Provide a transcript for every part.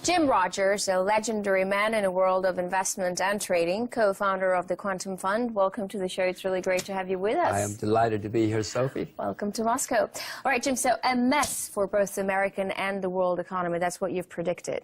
Jim Rogers, a legendary man in the world of investment and trading, co-founder of the Quantum Fund. Welcome to the show. It's really great to have you with us. I am delighted to be here, Sophie. Welcome to Moscow. All right, Jim, so a mess for both the American and the world economy. That's what you've predicted.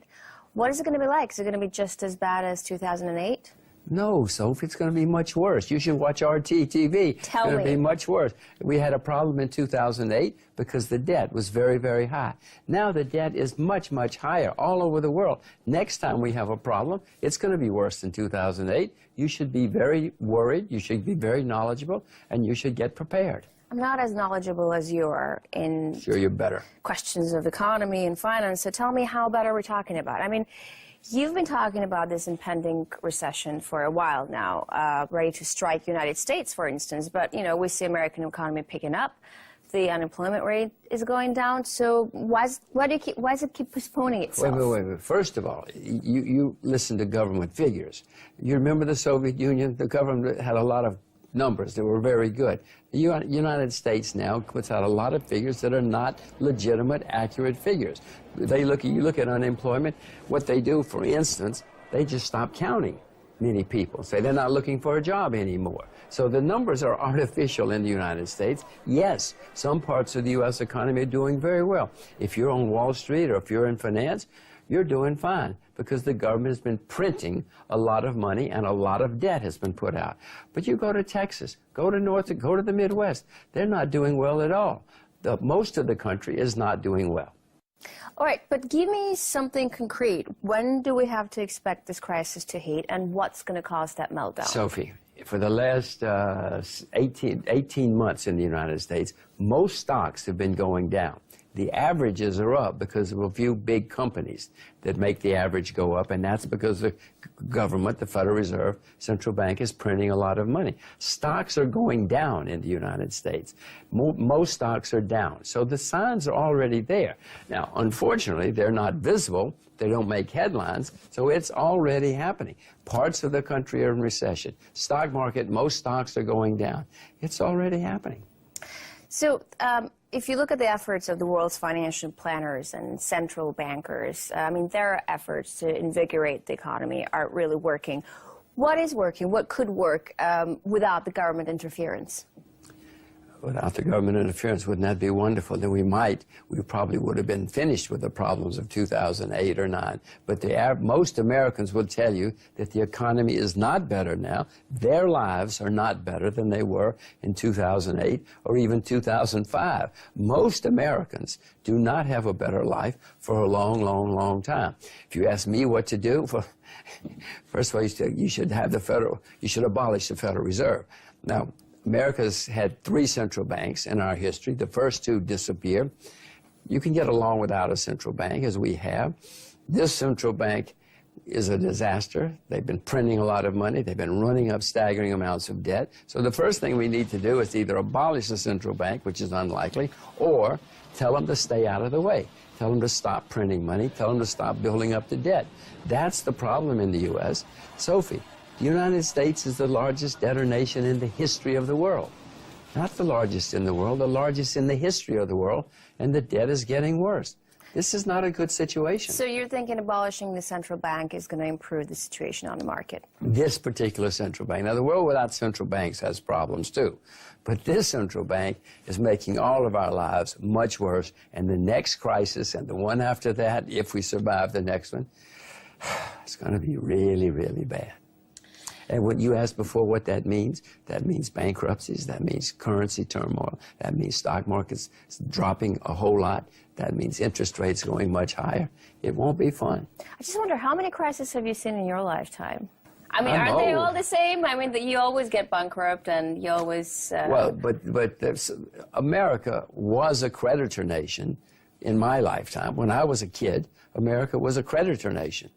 What is it going to be like? Is it going to be just as bad as 2008? No, Sophie, it's going to be much worse. You should watch RT TV. Tell me. It's going to be much worse. We had a problem in 2008 because the debt was very, very high. Now the debt is much, much higher all over the world. Next time we have a problem, it's going to be worse than 2008. You should be very worried. You should be very knowledgeable, and you should get prepared. I'm not as knowledgeable as you are in Sure, you're better. questions of economy and finance, so tell me, how bad are we talking about? I mean, you've been talking about this impending recession for a while now, ready to strike United States, for instance. But, you know, we see American economy picking up. The unemployment rate is going down. So why does it keep postponing itself? Wait. First of all, you listen to government figures. You remember the Soviet Union? The government had a lot of numbers that were very good. The United States now puts out a lot of figures that are not legitimate, accurate figures. You look at unemployment, what they do, for instance, they just stop counting many people. Say they're not looking for a job anymore. So the numbers are artificial in the United States. Yes, some parts of the U.S. economy are doing very well. If you're on Wall Street or if you're in finance, you're doing fine because the government has been printing a lot of money and a lot of debt has been put out. But you go to Texas, go to go to the Midwest, they're not doing well at all. Most of the country is not doing well. All right, but give me something concrete. When do we have to expect this crisis to hit, and what's going to cause that meltdown? Sophie, for the last 18 months in the United States, most stocks have been going down. The averages are up because of a few big companies that make the average go up, and that's because the government, the Federal Reserve, central bank, is printing a lot of money. Stocks are going down in the United States. Most stocks are down. So the signs are already there. Now, unfortunately, they're not visible. They don't make headlines, so it's already happening. Parts of the country are in recession. Stock market, most stocks are going down. It's already happening. So if you look at the efforts of the world's financial planners and central bankers, I mean, their efforts to invigorate the economy are really working. What is working? What could work without the government interference? Without the government interference, wouldn't that be wonderful? Then we probably would have been finished with the problems of 2008 or 9. But most Americans will tell you that the economy is not better now. Their lives are not better than they were in 2008 or even 2005. Most Americans do not have a better life for a long, long, long time. If you ask me what to do, first of all, you should abolish the Federal Reserve. Now, America's had 3 central banks in our history. The first 2 disappeared. You can get along without a central bank, as we have. This central bank is a disaster. They've been printing a lot of money. They've been running up staggering amounts of debt. So the first thing we need to do is either abolish the central bank, which is unlikely, or tell them to stay out of the way. Tell them to stop printing money. Tell them to stop building up the debt. That's the problem in the U.S. Sophie, the United States is the largest debtor nation in the history of the world. Not the largest in the world, the largest in the history of the world, and the debt is getting worse. This is not a good situation. So you're thinking abolishing the central bank is going to improve the situation on the market? This particular central bank. Now, the world without central banks has problems, too. But this central bank is making all of our lives much worse, and the next crisis and the one after that, if we survive the next one, it's going to be really, really bad. And what you asked before what that means bankruptcies, that means currency turmoil, that means stock markets dropping a whole lot, that means interest rates going much higher. It won't be fun. I just wonder, how many crises have you seen in your lifetime? I mean, aren't they all the same? I mean, you always get bankrupt and you always... Well, but America was a creditor nation in my lifetime. When I was a kid, America was a creditor nation.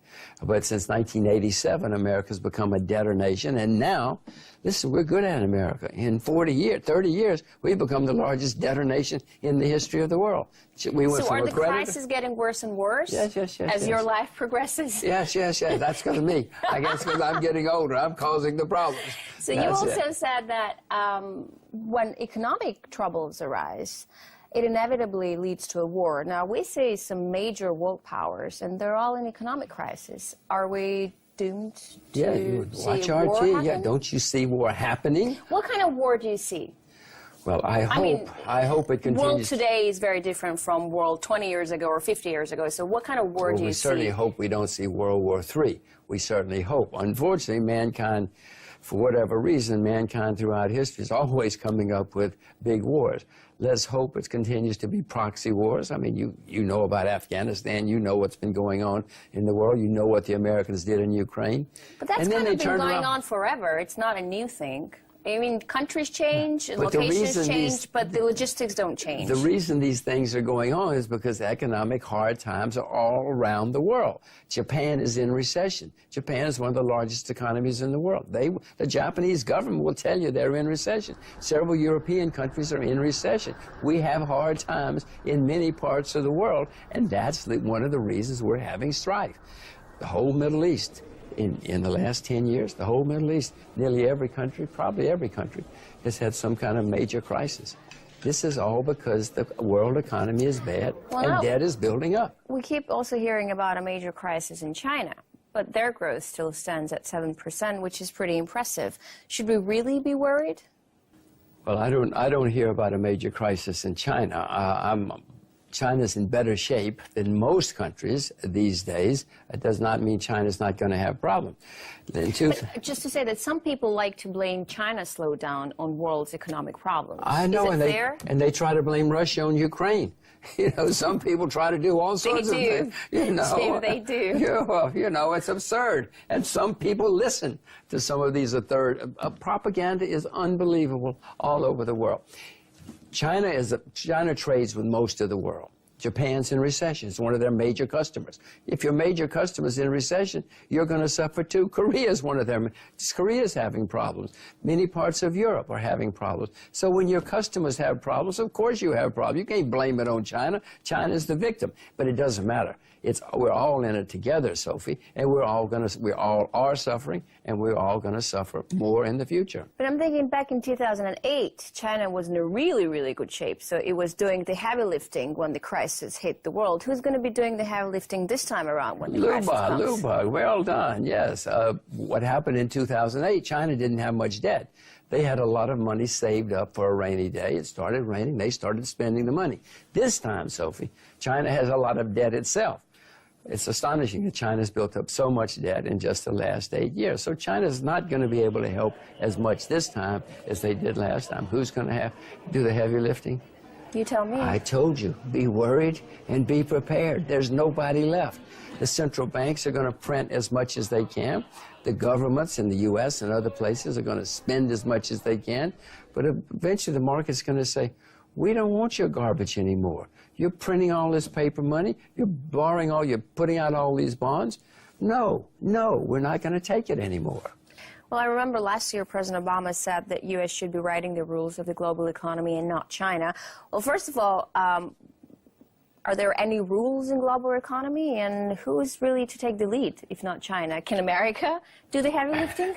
But since 1987, America's become a debtor nation, and now, listen, we're good at America. In 30 years, we've become the largest debtor nation in the history of the world. We went so from are the crises getting worse and worse? Yes. As your life progresses? Yes. That's because of me. I guess because I'm getting older, I'm causing the problems. So you also said that when economic troubles arise, it inevitably leads to a war. Now, we see some major world powers, and they're all in economic crisis. Are we doomed to see watch war RT. happen? Yeah, don't you see war happening? What kind of war do you see? Well, I hope it continues. World today is very different from world 20 years ago or 50 years ago. So what kind of war do you see? We certainly hope we don't see World War III. We certainly hope. Unfortunately, mankind, for whatever reason, mankind throughout history is always coming up with big wars. Let's hope it continues to be proxy wars. I mean, you know about Afghanistan. You know what's been going on in the world. You know what the Americans did in Ukraine. But that's kind of been going on forever. It's not a new thing. I mean, countries change, locations change, but the logistics don't change. The reason these things are going on is because economic hard times are all around the world. Japan is in recession. Japan is one of the largest economies in the world. The Japanese government will tell you they're in recession. Several European countries are in recession. We have hard times in many parts of the world, and that's one of the reasons we're having strife. The whole Middle East. In the last 10 years, the whole Middle East, nearly every country, probably every country, has had some kind of major crisis. This is all because the world economy is bad and debt is building up. We keep also hearing about a major crisis in China, but their growth still stands at 7%, which is pretty impressive. Should we really be worried? Well, I don't hear about a major crisis in China. China's in better shape than most countries these days. It does not mean China's not going to have problems. But just to say that some people like to blame China's slowdown on world's economic problems. I know, Is it fair? And they try to blame Russia on Ukraine. You know, some people try to do all sorts of things. You know, Steve, they do. You know, it's absurd. And some people listen to some of these propaganda is unbelievable all over the world. China trades with most of the world. Japan's in recession. It's one of their major customers. If your major customer's in recession, you're going to suffer too. Korea's one of them. Korea's having problems. Many parts of Europe are having problems. So when your customers have problems, of course you have problems. You can't blame it on China. China's the victim. But it doesn't matter. We're all in it together, Sophie, and we all are suffering, and we're all going to suffer more in the future. But I'm thinking back in 2008, China was in a really, really good shape. So it was doing the heavy lifting when the crisis hit the world. Who's going to be doing the heavy lifting this time around when the crisis comes? Luba, well done, yes. What happened in 2008, China didn't have much debt. They had a lot of money saved up for a rainy day. It started raining. They started spending the money. This time, Sophie, China has a lot of debt itself. It's astonishing that China's built up so much debt in just the last 8 years. So China's not going to be able to help as much this time as they did last time. Who's going to do the heavy lifting? You tell me. I told you, be worried and be prepared. There's nobody left. The central banks are going to print as much as they can. The governments in the U.S. and other places are going to spend as much as they can. But eventually the market's going to say, we don't want your garbage anymore. You're printing all this paper money. You're you're putting out all these bonds. No, we're not going to take it anymore. Well, I remember last year President Obama said that U.S. should be writing the rules of the global economy and not China. Well, first of all, are there any rules in global economy, and who is really to take the lead, if not China? Can America do the heavy lifting?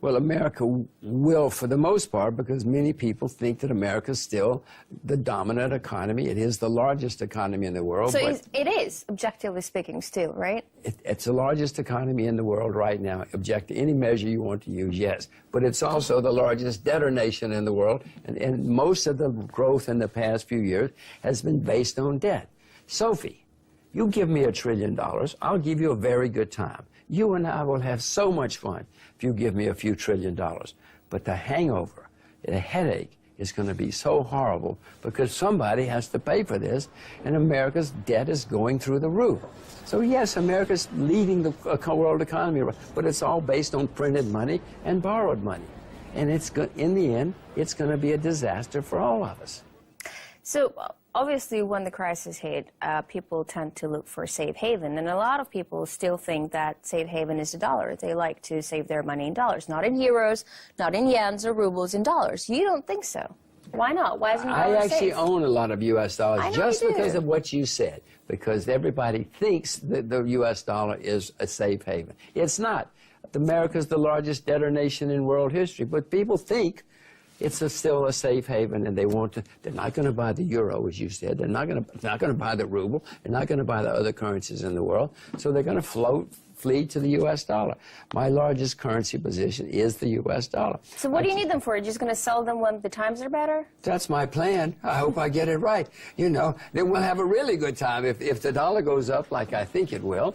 Well, America will, for the most part, because many people think that America is still the dominant economy. It is the largest economy in the world. So it is, objectively speaking, still, right? It's the largest economy in the world right now. Any measure you want to use, yes. But it's also the largest debtor nation in the world, and most of the growth in the past few years has been based on debt. Sophie, you give me $1 trillion, I'll give you a very good time. You and I will have so much fun if you give me a few $1 trillion. But the hangover, the headache, is going to be so horrible because somebody has to pay for this, and America's debt is going through the roof. So yes, America's leading the world economy, but it's all based on printed money and borrowed money. And in the end, it's going to be a disaster for all of us. So obviously, when the crisis hit, people tend to look for a safe haven. And a lot of people still think that safe haven is the dollar. They like to save their money in dollars, not in euros, not in yens or rubles, in dollars. You don't think so. Why not? Why isn't dollar I actually safe? own a lot of U.S. dollars just because of what you said, because everybody thinks that the U.S. dollar is a safe haven. It's not. America's the largest debtor nation in world history, but people think still a safe haven, and they're not going to buy the euro, as you said. They're not going to buy the ruble. They're not going to buy the other currencies in the world. So they're going to flee to the U.S. dollar. My largest currency position is the U.S. dollar. So what do you need them for? Are you just going to sell them when the times are better? That's my plan. I hope I get it right. You know, then we'll have a really good time. If the dollar goes up like I think it will,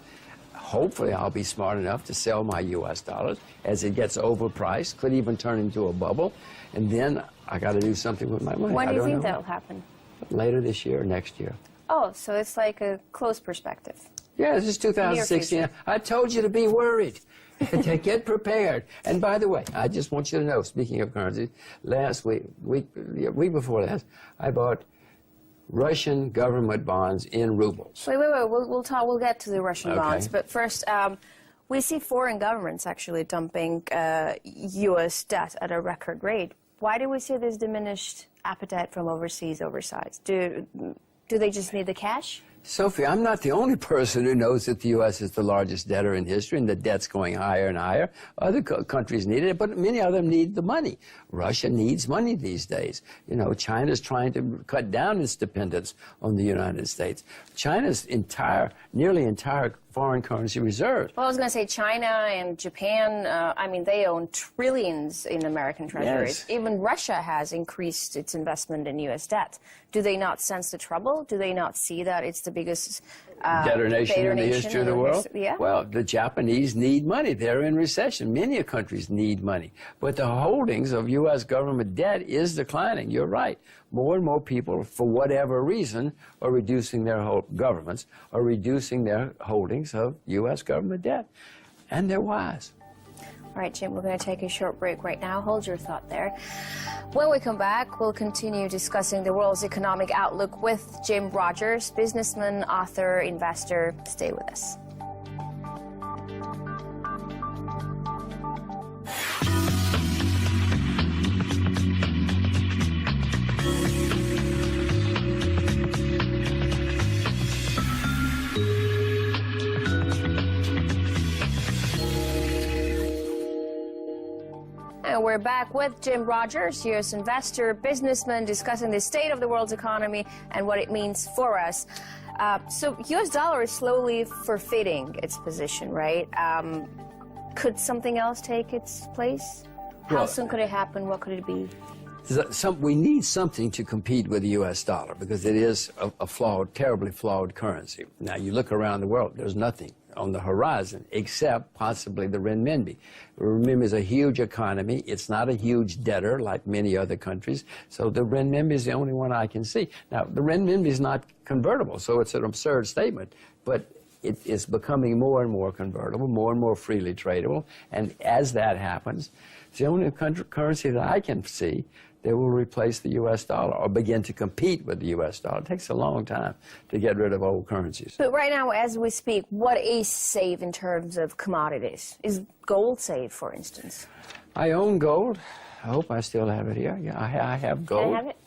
hopefully I'll be smart enough to sell my U.S. dollars as it gets overpriced, could even turn into a bubble, and then I got to do something with my money. When do you think that'll happen? Later this year or next year. Oh, so it's like a close perspective. Yeah, this is 2016. I told you to be worried, to get prepared. And by the way, I just want you to know, speaking of currency, last week before last, I bought Russian government bonds in rubles. Wait. We'll get to the Russian bonds. But first, we see foreign governments actually dumping U.S. debt at a record rate. Why do we see this diminished appetite from overseas oversides? Do they just need the cash? Sophie, I'm not the only person who knows that the U.S. is the largest debtor in history and the debt's going higher and higher. Other countries need it, but many of them need the money. Russia needs money these days. You know, China's trying to cut down its dependence on the United States. China's nearly entire foreign currency reserves. Well, I was going to say China and Japan, I mean, they own trillions in American treasuries. Yes. Even Russia has increased its investment in U.S. debt. Do they not sense the trouble? Do they not see that it's the biggest debtor nation in the history of the world? Yeah. Well, the Japanese need money. They're in recession. Many countries need money. But the holdings of U.S. government debt is declining. You're right. More and more people, for whatever reason, are reducing their governments, are reducing their holdings of U.S. government debt. And they're wise. All right, Jim, we're going to take a short break right now. Hold your thought there. When we come back, we'll continue discussing the world's economic outlook with Jim Rogers, businessman, author, investor. Stay with us. And we're back with Jim Rogers, U.S. investor, businessman, discussing the state of the world's economy and what it means for us. So U.S. dollar is slowly forfeiting its position, right? Could something else take its place? How soon could it happen? What could it be? We need something to compete with the U.S. dollar because it is a flawed, terribly flawed currency. Now, you look around the world, there's nothing on the horizon except possibly the renminbi. Renminbi is a huge economy. It's not a huge debtor like many other countries. So the renminbi is the only one I can see. Now, the renminbi is not convertible, so it's an absurd statement. But it is becoming more and more convertible, more and more freely tradable. And as that happens, it's the only currency that I can see that will replace the U.S. dollar or begin to compete with the U.S. dollar. It takes a long time to get rid of old currencies. But right now, as we speak, what is safe in terms of commodities? Is gold safe, for instance? I own gold. I hope I still have it here. Yeah, I have gold. Can I have it?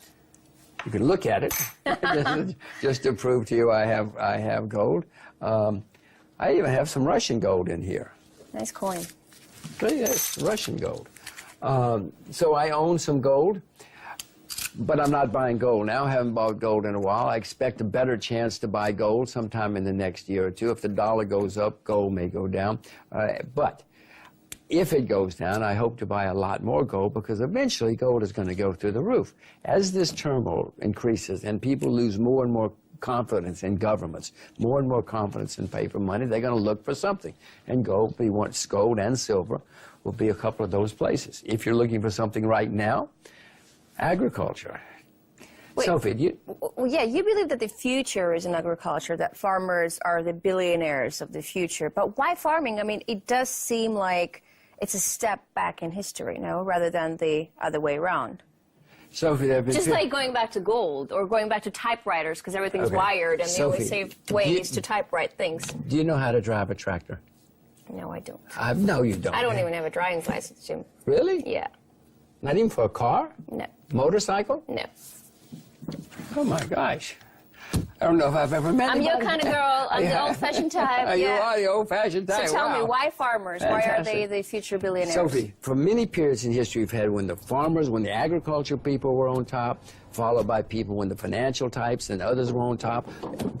You can look at it just to prove to you I have gold. I even have some Russian gold in here. Nice coin. See, that's Russian gold. So I own some gold, but I'm not buying gold now. I haven't bought gold in a while. I expect a better chance to buy gold sometime in the next year or two. If the dollar goes up, gold may go down. But if it goes down, I hope to buy a lot more gold because eventually gold is going to go through the roof. As this turmoil increases and people lose more and more confidence in governments, more and more confidence in paper money, they're going to look for something. And gold and silver will be a couple of those places. If you're looking for something right now, agriculture. Wait, Sophie, you believe that the future is in agriculture, that farmers are the billionaires of the future. But why farming? I mean, it does seem like it's a step back in history, no, rather than the other way around. Sophie, just like going back to gold or going back to typewriters because everything's wired and Sophie, the only safe way is to typewrite things. Do you know how to drive a tractor? No, I don't. No, you don't. I don't even have a driving license, Jim. Really? Yeah. Not even for a car? No. Motorcycle? No. Oh, my gosh. I don't know if I've ever met I'm anybody. your kind of girl. I'm the old-fashioned type. You Yeah. are the old-fashioned type. So tell me, Wow. why farmers? Why are they Fantastic. the future billionaires? Sophie, for many periods in history, we've had when the agriculture people were on top, followed by people when the financial types and others were on top,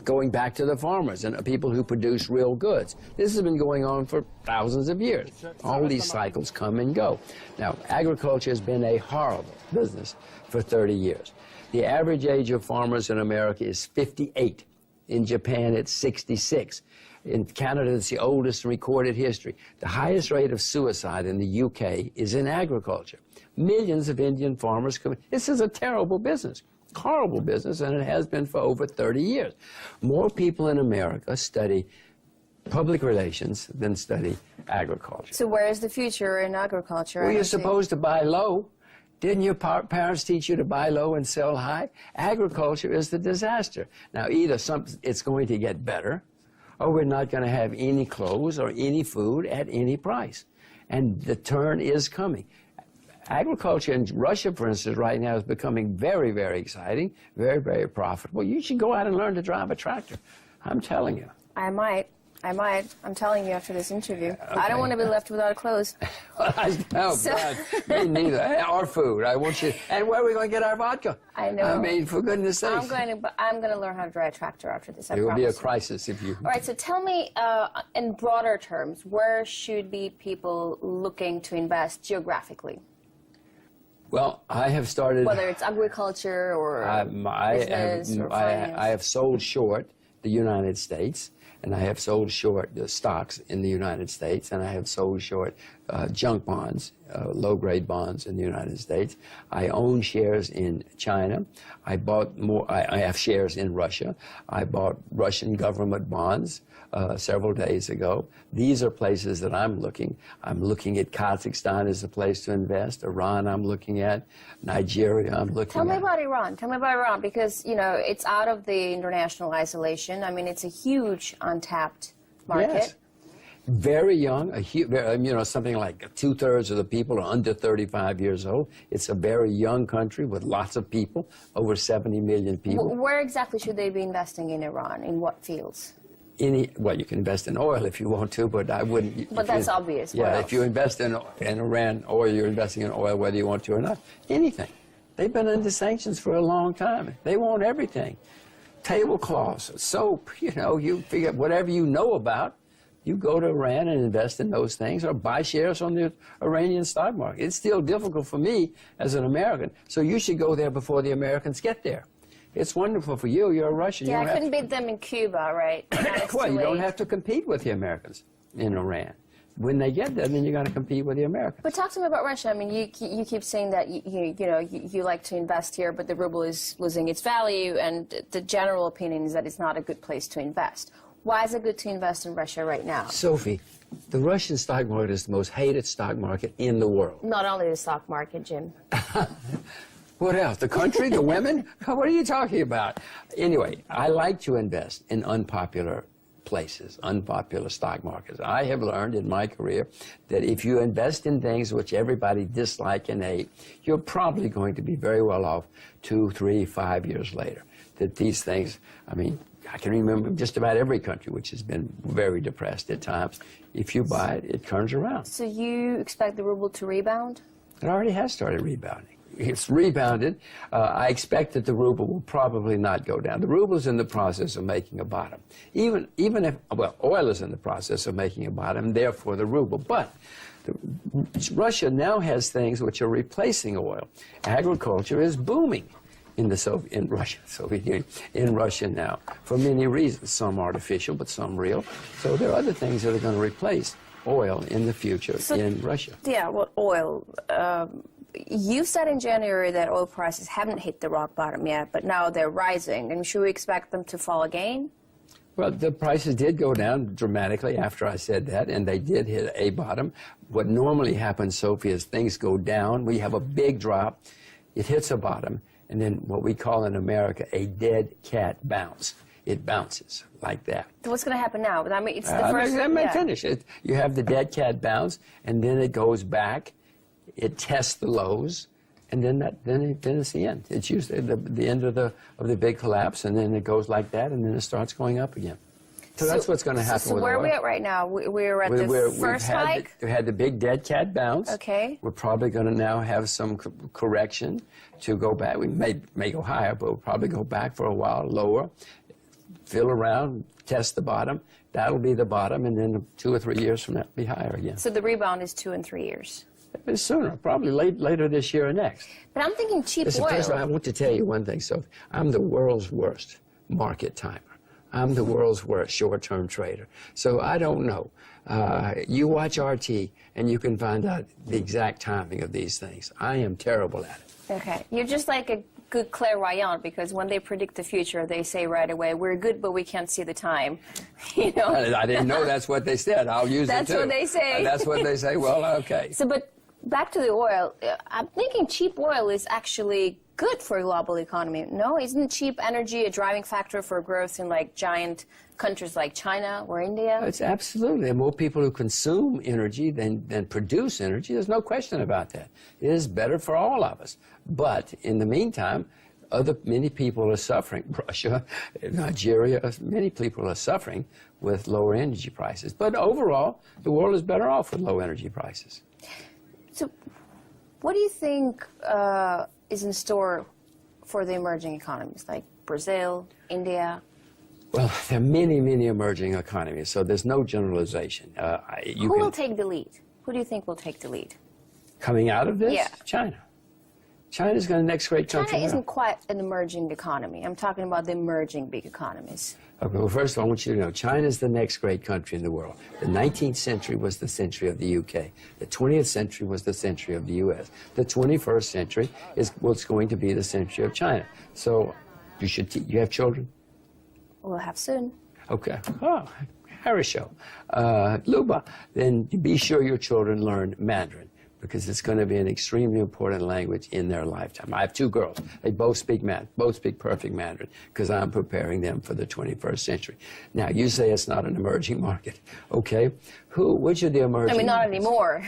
going back to the farmers and people who produce real goods. This has been going on for thousands of years. All these cycles come and go. Now, agriculture has been a horrible business for 30 years. The average age of farmers in America is 58. In Japan, it's 66. In Canada, it's the oldest in recorded history. The highest rate of suicide in the UK is in agriculture. Millions of Indian farmers commit. This is a terrible business, horrible business, and it has been for over 30 years. More people in America study public relations than study agriculture. So where is the future in agriculture? Well, I you're don't see- supposed to buy low. Didn't your parents teach you to buy low and sell high? Agriculture is the disaster. Now, either it's going to get better, or we're not going to have any clothes or any food at any price. And the turn is coming. Agriculture in Russia, for instance, right now is becoming very, very exciting, very, very profitable. You should go out and learn to drive a tractor. I'm telling you. I might. I'm telling you after this interview. I don't want to be left without clothes. Oh, So- God. Me neither. Our food. I want you. And where are we going to get our vodka? I know. I mean, for goodness sake. I'm going to learn how to drive a tractor after this. I It will be a promise you. crisis if you. All right, so tell me, in broader terms, where should be people looking to invest geographically? Well, I have started. Whether it's agriculture or business or finance. I have sold short the United States, and I have sold short the stocks in the United States, and I have sold short junk bonds, low-grade bonds in the United States. I own shares in China. I bought more. I have shares in Russia. I bought Russian government bonds several days ago. These are places that I'm looking. I'm looking at Kazakhstan as a place to invest. Iran I'm looking at. Nigeria I'm looking Tell me at. about Iran. Tell me about Iran because, you know, it's out of the international isolation. I mean, it's a huge untapped market. Yes. Very young, something like 2/3 of the people are under 35 years old. It's a very young country with lots of people, over 70 million people. Where exactly should they be investing in Iran? In what fields? Well, you can invest in oil if you want to, but I wouldn't. But that's obvious. What Yeah, else? if you invest in Iran, or you're investing in oil, whether you want to or not, anything. They've been under sanctions for a long time. They want everything. Tablecloths, soap, you figure whatever you know about, you go to Iran and invest in those things or buy shares on the Iranian stock market. It's still difficult for me as an American, so you should go there before the Americans get there. It's wonderful for you. You're a Russian. Yeah, You don't I have couldn't beat them in Cuba, right? well, you don't have to compete with the Americans in Iran. When they get there, then you got to compete with the Americans. But talk to me about Russia. I mean, you keep saying that you like to invest here, but the ruble is losing its value, and the general opinion is that it's not a good place to invest. Why is it good to invest in Russia right now? Sophie, the Russian stock market is the most hated stock market in the world. Not only the stock market, Jim. What else? The country? The women? What are you talking about? Anyway, I like to invest in unpopular places, unpopular stock markets. I have learned in my career that if you invest in things which everybody dislike and hate, you're probably going to be very well off 2, 3, 5 years later. That these things, I mean, I can remember just about every country which has been very depressed at times. If you buy it, it turns around. So you expect the ruble to rebound? It already has started rebounding. It's rebounded. I expect that the ruble will probably not go down. The ruble is in the process of making a bottom. Even if, well, oil is in the process of making a bottom, therefore the ruble. But Russia now has things which are replacing oil. Agriculture is booming in Soviet Union, in Russia now, for many reasons, some artificial, but some real. So there are other things that are going to replace oil in the future in Russia. Yeah, well, oil. You said in January that oil prices haven't hit the rock bottom yet, but now they're rising. And should we expect them to fall again? Well, the prices did go down dramatically after I said that, and they did hit a bottom. What normally happens, Sophie, is things go down. We have a big drop. It hits a bottom, and then what we call in America a dead cat bounce. It bounces like that. So what's going to happen now? I mean, it's the first. Let me finish it. You have the dead cat bounce, and then it goes back. It tests the lows, and then it's the end. It's usually the end of the big collapse, and then it goes like that, and then it starts going up again. So that's what's going to happen. So with where oil. are we at right now? We're at the first hike? We had the big dead cat bounce. Okay. We're probably going to now have some correction to go back. We may go higher, but we'll probably go back for a while, lower, feel around, test the bottom. That'll be the bottom, and then 2 or 3 years from now, it'll be higher again. So the rebound is 2 and 3 years? It's sooner, probably later this year or next. But I'm thinking cheap Listen, oil. first of all, I want to tell you one thing, Sophie. I'm the world's worst market timer. I'm the world's worst short-term trader. So I don't know. You watch RT, and you can find out the exact timing of these things. I am terrible at it. Okay. You're just like a good clairvoyant, because when they predict the future, they say right away, we're good, but we can't see the time. You know? I didn't know that's what they said. I'll use it, too. That's what they say. That's what they say. Well, okay. So, but back to the oil. I'm thinking cheap oil is actually good for a global economy. No, isn't cheap energy a driving factor for growth in like giant countries like China or India? It's absolutely. There are more people who consume energy than produce energy. There's no question about that. It is better for all of us. But in the meantime, many people are suffering. Russia, Nigeria, many people are suffering with lower energy prices. But overall, the world is better off with low energy prices. So what do you think is in store for the emerging economies like Brazil, India? Well, there are many, many emerging economies, so there's no generalization. Who will take the lead? Who do you think will take the lead? Coming out of this? Yeah. China. China's the next great country. China isn't quite an emerging economy. I'm talking about the emerging big economies. Okay, well, first of all, I want you to know, China's the next great country in the world. The 19th century was the century of the UK. The 20th century was the century of the US. The 21st century is what's going to be the century of China. So you have children? We'll have soon. Okay. Oh, Harisho. Luba, then be sure your children learn Mandarin, because it's going to be an extremely important language in their lifetime. I have 2 girls. They both speak perfect Mandarin, because I'm preparing them for the 21st century. Now, you say it's not an emerging market. Okay. Which of the emerging I mean, not markets? anymore.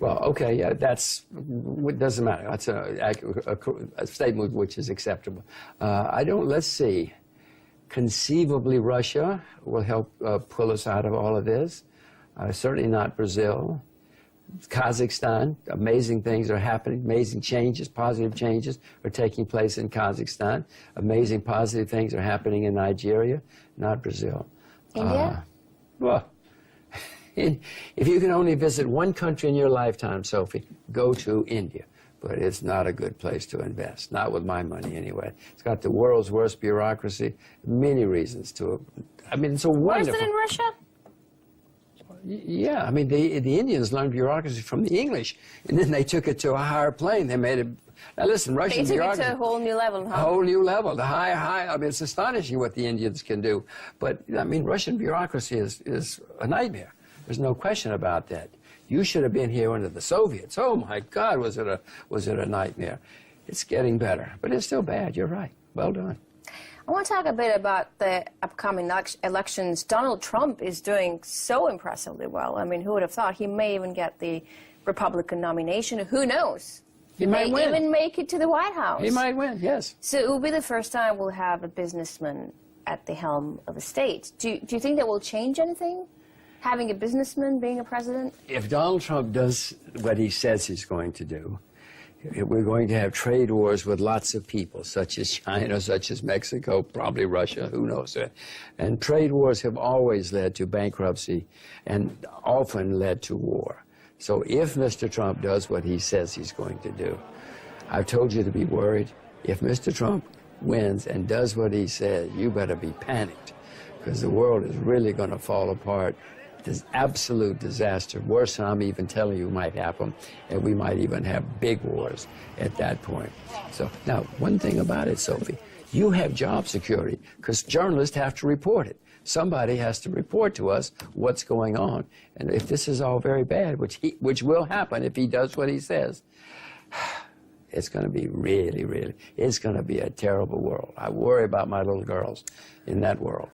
Well, okay, yeah, it doesn't matter. That's a statement which is acceptable. Let's see. Conceivably, Russia will help pull us out of all of this. Certainly not Brazil. Kazakhstan, amazing things are happening, amazing changes, positive changes are taking place in Kazakhstan. Amazing positive things are happening in Nigeria, not Brazil. India? Well, if you can only visit one country in your lifetime, Sophie, go to India. But it's not a good place to invest, not with my money anyway. It's got the world's worst bureaucracy, many reasons to it. I mean, it's a wonderful... Worse than in Russia? Yeah, I mean, the Indians learned bureaucracy from the English, and then they took it to a higher plane. They made it... Now listen, Russian bureaucracy... They took it to a whole new level, huh? A whole new level, the high... I mean, it's astonishing what the Indians can do. But, I mean, Russian bureaucracy is a nightmare. There's no question about that. You should have been here under the Soviets. Oh, my God, was it a nightmare. It's getting better, but it's still bad. You're right. Well done. I want to talk a bit about the upcoming elections. Donald Trump is doing so impressively well. I mean, who would have thought? He may even get the Republican nomination. Who knows? He might win. Even make it to the White House. He might win, yes. So it will be the first time we'll have a businessman at the helm of a state. Do you think that will change anything? Having a businessman being a president? If Donald Trump does what he says he's going to do, we're going to have trade wars with lots of people, such as China, such as Mexico, probably Russia, who knows that. And trade wars have always led to bankruptcy and often led to war. So if Mr. Trump does what he says he's going to do, I've told you to be worried. If Mr. Trump wins and does what he says, you better be panicked, because the world is really going to fall apart. This absolute disaster, worse than I'm even telling you might happen, and we might even have big wars at that point. So now, one thing about it, Sophie, you have job security, because journalists have to report it. Somebody has to report to us what's going on, and if this is all very bad, which will happen if he does what he says, it's going to be really, it's going to be a terrible world. I worry about my little girls in that world.